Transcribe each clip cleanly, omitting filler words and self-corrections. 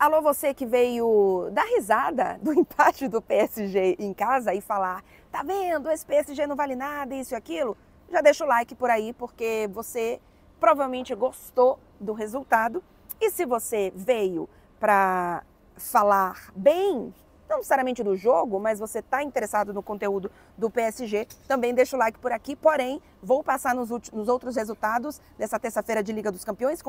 Alô, você que veio dar risada do empate do PSG em casa e falar, tá vendo, esse PSG não vale nada, isso e aquilo, já deixa o like por aí, porque você provavelmente gostou do resultado. E se você veio para falar bem, não necessariamente do jogo, mas você está interessado no conteúdo do PSG, também deixa o like por aqui. Porém, vou passar nos outros resultados dessa terça-feira de Liga dos Campeões.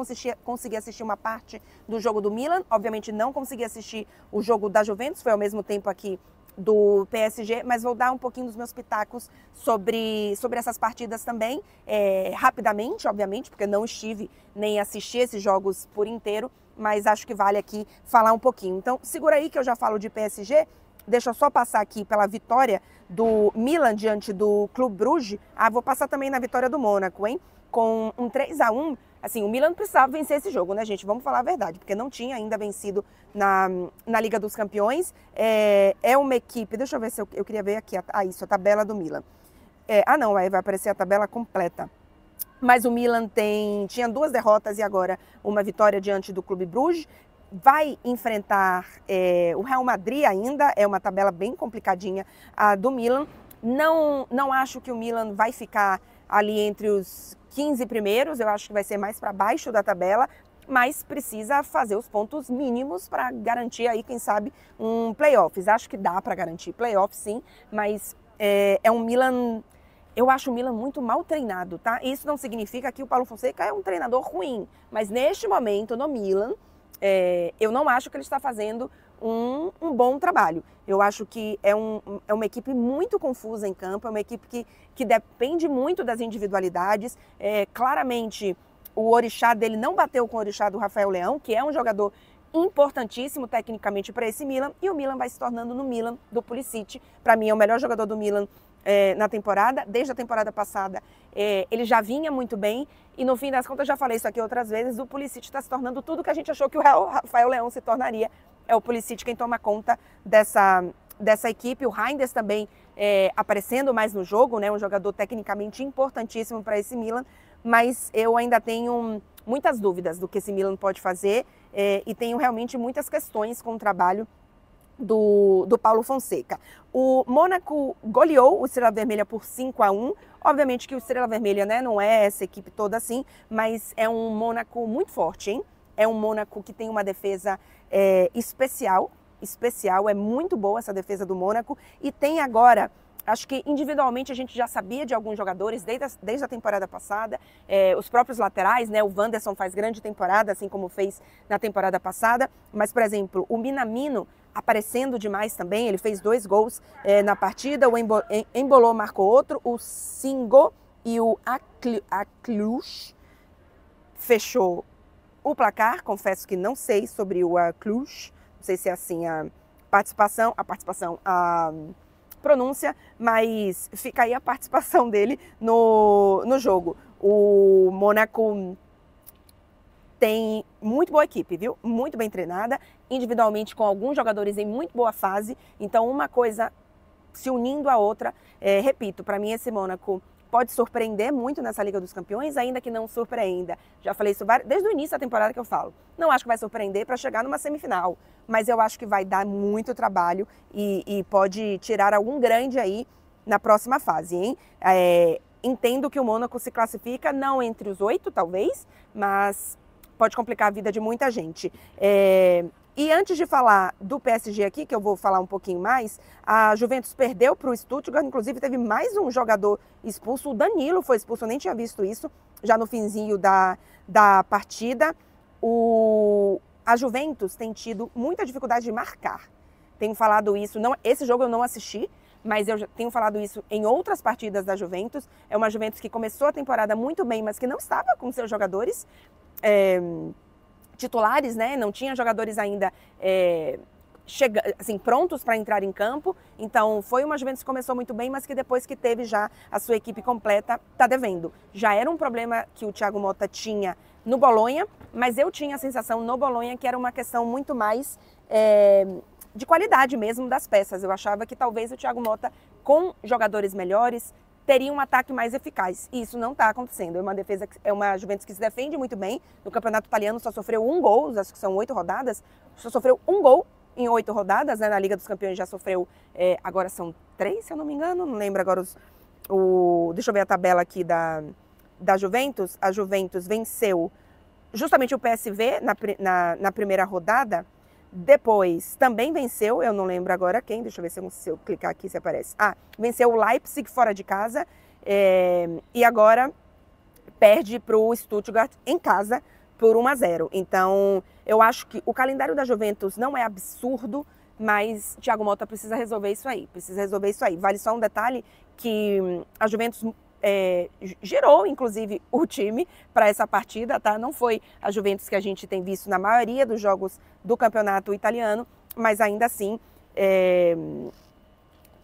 Consegui assistir uma parte do jogo do Milan. Obviamente não consegui assistir o jogo da Juventus, foi ao mesmo tempo aqui do PSG, mas vou dar um pouquinho dos meus pitacos sobre essas partidas também, rapidamente, obviamente, porque não estive nem assisti esses jogos por inteiro, mas acho que vale aqui falar um pouquinho. Então, segura aí que eu já falo de PSG. Deixa eu só passar aqui pela vitória do Milan diante do Clube Bruges. Vou passar também na vitória do Mônaco, hein? Com um 3-1. Assim, o Milan precisava vencer esse jogo, né, gente? Vamos falar a verdade, porque não tinha ainda vencido na Liga dos Campeões. É uma equipe... Deixa eu ver se eu queria ver aqui. Isso, a tabela do Milan. Não, aí vai aparecer a tabela completa. Mas o Milan tinha 2 derrotas e agora uma vitória diante do Clube Bruges. Vai enfrentar o Real Madrid ainda, é uma tabela bem complicadinha a do Milan. Não acho que o Milan vai ficar ali entre os 15 primeiros, eu acho que vai ser mais para baixo da tabela, mas precisa fazer os pontos mínimos para garantir aí, quem sabe, um playoffs. Acho que dá para garantir playoffs sim, mas é um Milan... Eu acho o Milan muito mal treinado, tá? Isso não significa que o Paulo Fonseca é um treinador ruim, mas neste momento no Milan, eu não acho que ele está fazendo um bom trabalho. Eu acho que é uma equipe muito confusa em campo, é uma equipe que depende muito das individualidades. Claramente, o orixá dele não bateu com o orixá do Rafael Leão, que é um jogador importantíssimo tecnicamente para esse Milan, e o Milan vai se tornando no Milan do Pulisic. Para mim é o melhor jogador do Milan na temporada. Desde a temporada passada ele já vinha muito bem e no fim das contas, já falei isso aqui outras vezes, o Pulisic está se tornando tudo que a gente achou que o Rafael Leão se tornaria. É o Pulisic quem toma conta dessa equipe. O Reinders também aparecendo mais no jogo, né? Um jogador tecnicamente importantíssimo para esse Milan, mas eu ainda tenho muitas dúvidas do que esse Milan pode fazer e tenho realmente muitas questões com o trabalho do Paulo Fonseca. O Mônaco goleou o Estrela Vermelha por 5-1. Obviamente que o Estrela Vermelha, né, não é essa equipe toda assim, mas é um Mônaco muito forte, hein? É um Mônaco que tem uma defesa especial, é muito boa essa defesa do Mônaco, e tem agora... Acho que individualmente a gente já sabia de alguns jogadores desde a temporada passada, os próprios laterais, né? O Wanderson faz grande temporada, assim como fez na temporada passada, mas, por exemplo, o Minamino aparecendo demais também, ele fez 2 gols na partida, o Embolo marcou outro, o Singo e o Aklush fechou o placar. Confesso que não sei sobre o Aklush, não sei se é assim a pronúncia, mas fica aí a participação dele no jogo. O Mônaco tem muito boa equipe, viu? Muito bem treinada, individualmente com alguns jogadores em muito boa fase, então uma coisa se unindo à outra. Repito, para mim esse Mônaco pode surpreender muito nessa Liga dos Campeões, ainda que não surpreenda. Já falei isso desde o início da temporada que eu falo. Não acho que vai surpreender para chegar numa semifinal, mas eu acho que vai dar muito trabalho e pode tirar algum grande aí na próxima fase, hein? Entendo que o Mônaco se classifica não entre os 8, talvez, mas pode complicar a vida de muita gente. E antes de falar do PSG aqui, que eu vou falar um pouquinho mais, a Juventus perdeu para o Stuttgart, inclusive teve mais um jogador expulso, o Danilo foi expulso, eu nem tinha visto isso, já no finzinho da partida. A Juventus tem tido muita dificuldade de marcar. Tenho falado isso, esse jogo eu não assisti, mas eu já tenho falado isso em outras partidas da Juventus. É uma Juventus que começou a temporada muito bem, mas que não estava com seus jogadores titulares, né? Não tinha jogadores ainda assim, prontos para entrar em campo. Então foi uma Juventus que começou muito bem, mas que depois que teve já a sua equipe completa, está devendo. Já era um problema que o Thiago Motta tinha no Bolonha, mas eu tinha a sensação no Bolonha que era uma questão muito mais de qualidade mesmo das peças. Eu achava que talvez o Thiago Motta, com jogadores melhores, teria um ataque mais eficaz. E isso não está acontecendo. É uma Juventus que se defende muito bem. No campeonato italiano só sofreu 1 gol, acho que são 8 rodadas, só sofreu 1 gol em 8 rodadas, né? Na Liga dos Campeões já sofreu, agora são 3, se eu não me engano, não lembro agora deixa eu ver a tabela aqui da Juventus. A Juventus venceu justamente o PSV na primeira rodada. Depois também venceu, eu não lembro agora quem, deixa eu ver se eu clicar aqui se aparece. Venceu o Leipzig fora de casa e agora perde para o Stuttgart em casa por 1-0. Então, eu acho que o calendário da Juventus não é absurdo, mas Thiago Motta precisa resolver isso aí. Vale só um detalhe que a Juventus gerou, inclusive, o time para essa partida, tá? Não foi a Juventus que a gente tem visto na maioria dos jogos do campeonato italiano, mas ainda assim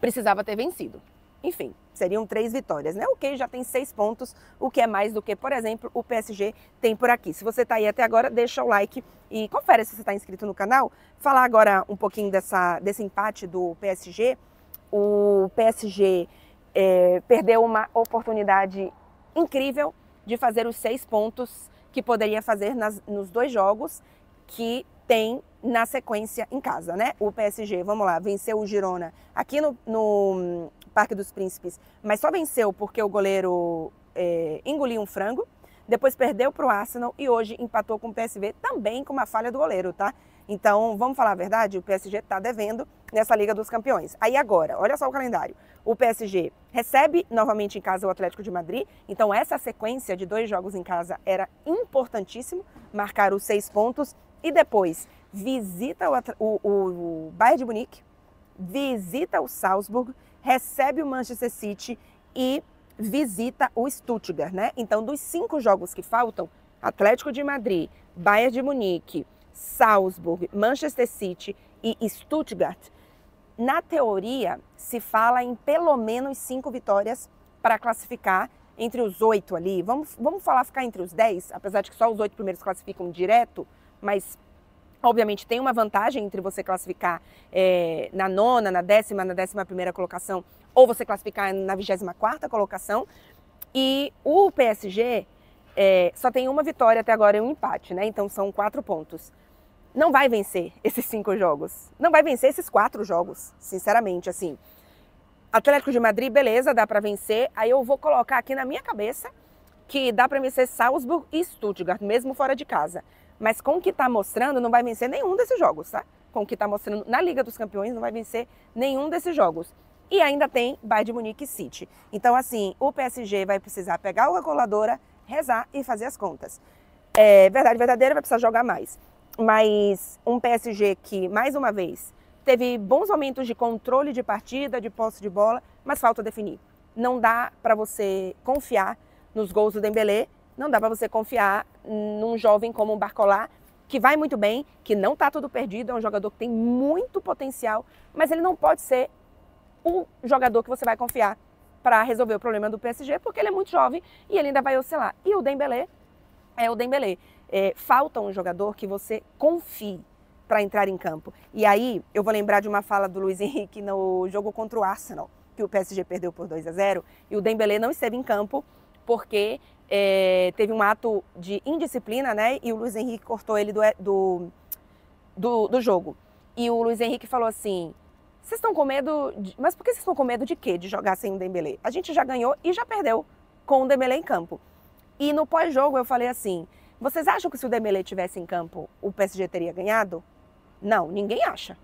precisava ter vencido. Enfim, seriam 3 vitórias, né? Ok, já tem 6 pontos, o que é mais do que, por exemplo, o PSG tem por aqui. Se você está aí até agora, deixa o like e confere se você está inscrito no canal. Falar agora um pouquinho desse empate do PSG. O PSG perdeu uma oportunidade incrível de fazer os 6 pontos que poderia fazer nos 2 jogos que tem na sequência em casa, né? O PSG, vamos lá, venceu o Girona aqui no Parque dos Príncipes, mas só venceu porque o goleiro engoliu um frango, depois perdeu para o Arsenal e hoje empatou com o PSV também com uma falha do goleiro, tá? Então, vamos falar a verdade, o PSG está devendo nessa Liga dos Campeões. Aí agora, olha só o calendário. O PSG recebe novamente em casa o Atlético de Madrid, então essa sequência de 2 jogos em casa era importantíssimo, marcar os 6 pontos e depois visita o Bayern de Munique, visita o Salzburg, recebe o Manchester City e visita o Stuttgart, né? Então, dos 5 jogos que faltam, Atlético de Madrid, Bayern de Munique, Salzburg, Manchester City e Stuttgart, na teoria, se fala em pelo menos 5 vitórias para classificar entre os 8 ali. Vamos ficar entre os 10, apesar de que só os 8 primeiros classificam direto, mas obviamente tem uma vantagem entre você classificar na 9ª, na 10ª, na 11ª colocação, ou você classificar na 24ª colocação. E o PSG só tem uma vitória até agora e um empate, né? Então são 4 pontos. Não vai vencer esses 5 jogos. Não vai vencer esses 4 jogos, sinceramente, assim. Atlético de Madrid, beleza, dá para vencer. Aí eu vou colocar aqui na minha cabeça que dá para vencer Salzburg e Stuttgart, mesmo fora de casa. Mas com o que está mostrando, não vai vencer nenhum desses jogos, tá? Com o que está mostrando na Liga dos Campeões, não vai vencer nenhum desses jogos. E ainda tem Bayern de Munique e City. Então, assim, o PSG vai precisar pegar a calculadora, rezar e fazer as contas. Verdade verdadeira, vai precisar jogar mais. Mas um PSG que, mais uma vez, teve bons momentos de controle de partida, de posse de bola, mas falta definir. Não dá para você confiar nos gols do Dembélé, não dá para você confiar num jovem como o Barcola, que vai muito bem, que não está tudo perdido, é um jogador que tem muito potencial, mas ele não pode ser o jogador que você vai confiar para resolver o problema do PSG, porque ele é muito jovem e ele ainda vai oscilar. E o Dembélé é o Dembélé. Falta um jogador que você confie para entrar em campo. E aí eu vou lembrar de uma fala do Luiz Henrique no jogo contra o Arsenal, que o PSG perdeu por 2-0, e o Dembélé não esteve em campo porque teve um ato de indisciplina, né? E o Luiz Henrique cortou ele do jogo. E o Luiz Henrique falou assim: vocês estão com medo mas por que vocês estão com medo de quê? De jogar sem o Dembélé? A gente já ganhou e já perdeu com o Dembélé em campo. E no pós-jogo eu falei assim: vocês acham que se o Dembélé estivesse em campo, o PSG teria ganhado? Não, ninguém acha.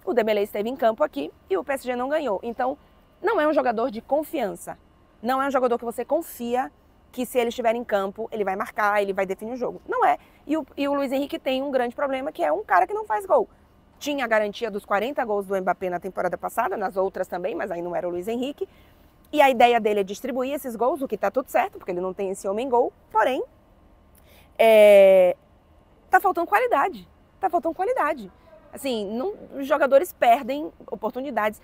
O Dembélé esteve em campo aqui e o PSG não ganhou. Então, não é um jogador de confiança. Não é um jogador que você confia que se ele estiver em campo, ele vai marcar, ele vai definir o jogo. Não é. E o Luiz Henrique tem um grande problema, que é um cara que não faz gol. Tinha a garantia dos 40 gols do Mbappé na temporada passada, nas outras também, mas aí não era o Luiz Henrique. E a ideia dele é distribuir esses gols, o que tá tudo certo, porque ele não tem esse homem-gol. Porém, tá faltando qualidade. Tá faltando qualidade. Assim, os jogadores perdem oportunidades.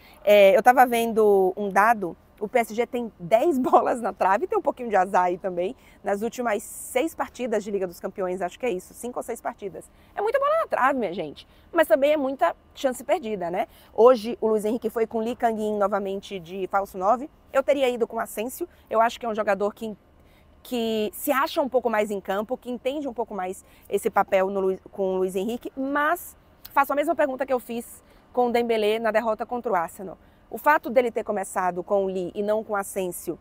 Eu tava vendo um dado, o PSG tem 10 bolas na trave, tem um pouquinho de azar aí também, nas últimas 6 partidas de Liga dos Campeões, acho que é isso, 5 ou 6 partidas. É muita bola na trave, minha gente, mas também é muita chance perdida, né? Hoje o Luiz Henrique foi com Lee Kang-in novamente de falso 9, Eu teria ido com o Asensio, eu acho que é um jogador que se acha um pouco mais em campo, que entende um pouco mais esse papel com o Luiz Henrique, mas faço a mesma pergunta que eu fiz com o Dembélé na derrota contra o Arsenal. O fato dele ter começado com o Lee e não com o Asensio,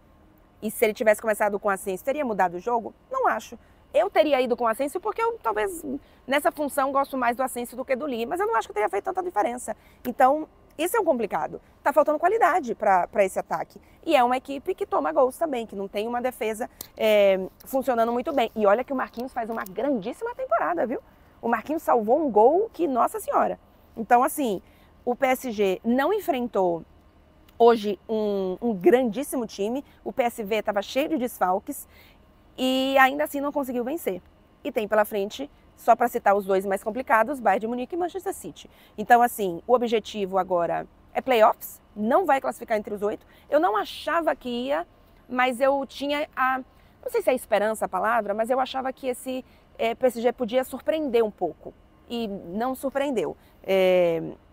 e se ele tivesse começado com o Asensio, teria mudado o jogo? Não acho. Eu teria ido com o Asensio porque eu talvez nessa função gosto mais do Asensio do que do Lee, mas eu não acho que teria feito tanta diferença. Então, isso é um complicado. Tá faltando qualidade para esse ataque. E é uma equipe que toma gols também, que não tem uma defesa funcionando muito bem. E olha que o Marquinhos faz uma grandíssima temporada, viu? O Marquinhos salvou um gol que, nossa senhora. Então, assim, o PSG não enfrentou hoje um grandíssimo time. O PSV estava cheio de desfalques e ainda assim não conseguiu vencer. E tem pela frente, só para citar os dois mais complicados, Bayern de Munique e Manchester City. Então, assim, o objetivo agora é playoffs, não vai classificar entre os 8. Eu não achava que ia, mas eu tinha não sei se é esperança a palavra, mas eu achava que esse PSG podia surpreender um pouco. E não surpreendeu.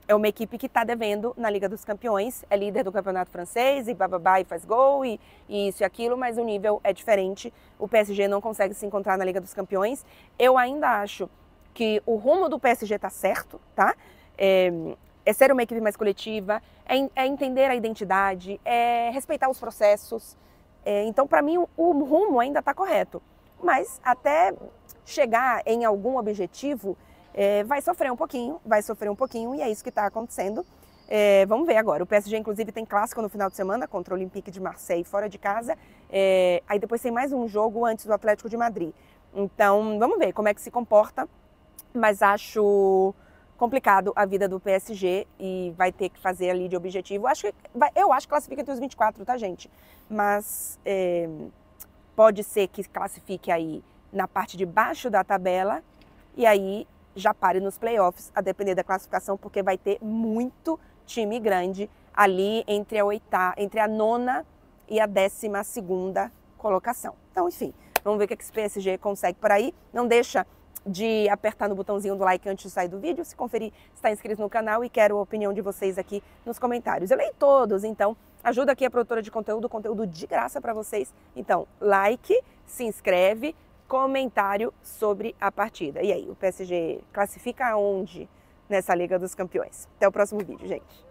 É uma equipe que está devendo na Liga dos Campeões, é líder do campeonato francês e bababá e faz gol e isso e aquilo, mas o nível é diferente. O PSG não consegue se encontrar na Liga dos Campeões. Eu ainda acho que o rumo do PSG está certo, tá? É ser uma equipe mais coletiva, é entender a identidade, é respeitar os processos. Então, para mim, o rumo ainda está correto. Mas até chegar em algum objetivo, vai sofrer um pouquinho e é isso que está acontecendo. Vamos ver agora. O PSG, inclusive, tem clássico no final de semana contra o Olympique de Marseille, fora de casa. Aí depois tem mais um jogo antes do Atlético de Madrid. Então, vamos ver como é que se comporta. Mas acho complicado a vida do PSG e vai ter que fazer ali de objetivo. Eu acho que classifica entre os 24, tá, gente? Mas pode ser que classifique aí na parte de baixo da tabela e aí já pare nos playoffs, a depender da classificação, porque vai ter muito time grande ali entre a nona e a 12ª colocação. Então, enfim, vamos ver o que esse PSG consegue por aí. Não deixa de apertar no botãozinho do like antes de sair do vídeo, se conferir se está inscrito no canal e quero a opinião de vocês aqui nos comentários. Eu leio todos, então ajuda aqui a produtora de conteúdo de graça para vocês. Então, like, se inscreve, comentário sobre a partida. E aí, o PSG classifica aonde nessa Liga dos Campeões? Até o próximo vídeo, gente.